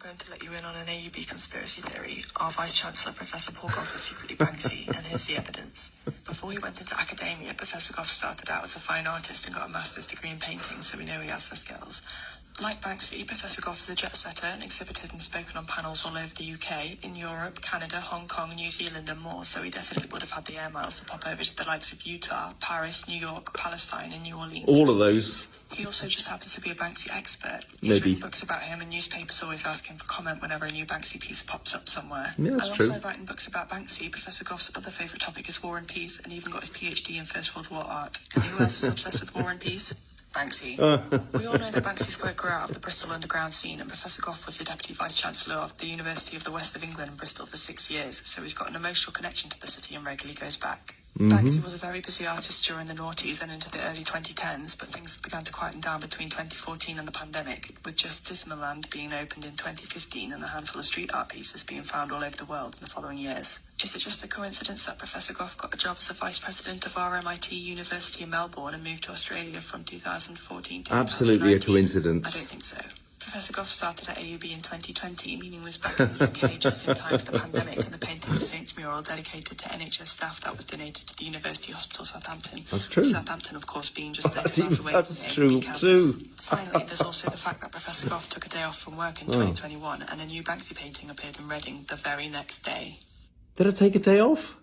going to let you in on an AUB conspiracy theory. Our Vice-Chancellor, Professor Paul Gough, is secretly Banksy, and here's the evidence. Before he went into academia, Professor Gough started out as a fine artist and got a master's degree in painting, so we know he has the skills. Like Banksy, Professor Gough is a jet setter and exhibited and spoken on panels all over the UK, in Europe, Canada, Hong Kong, New Zealand and more, so he definitely would have had the air miles to pop over to the likes of Utah, Paris, New York, Palestine and New Orleans. All of those. He also just happens to be a Banksy expert. He's Maybe. written books about him and newspapers always ask him for comment whenever a new Banksy piece pops up somewhere. Yeah, that's true. Alongside writing books about Banksy, Professor Gough's other favourite topic is war and peace, and even got his PhD in First World War art. And who else is obsessed with war and peace? Banksy. We all know that Banksy's quite grew out of the Bristol underground scene, and Professor Gough was the Deputy Vice-Chancellor of the University of the West of England in Bristol for 6 years, so he's got an emotional connection to the city and regularly goes back. Banksy was a very busy artist during the noughties and into the early 2010s, but things began to quieten down between 2014 and the pandemic, with just Disneyland being opened in 2015 and a handful of street art pieces being found all over the world in the following years. Is it just a coincidence that Professor Gough got a job as a Vice President of RMIT University in Melbourne and moved to Australia from 2014 to Absolutely a 2019? coincidence. I don't think so. Professor Gough started at AUB in 2020, meaning he was back in the UK just in time for the pandemic and the painting of Saints mural dedicated to NHS staff that was donated to the University Hospital Southampton. That's true. Southampton, of course, being just 30 miles away That's from the true AUB too. campus. Finally, there's also the fact that Professor Gough took a day off from work in 2021 and a new Banksy painting appeared in Reading the very next day. Did I take a day off?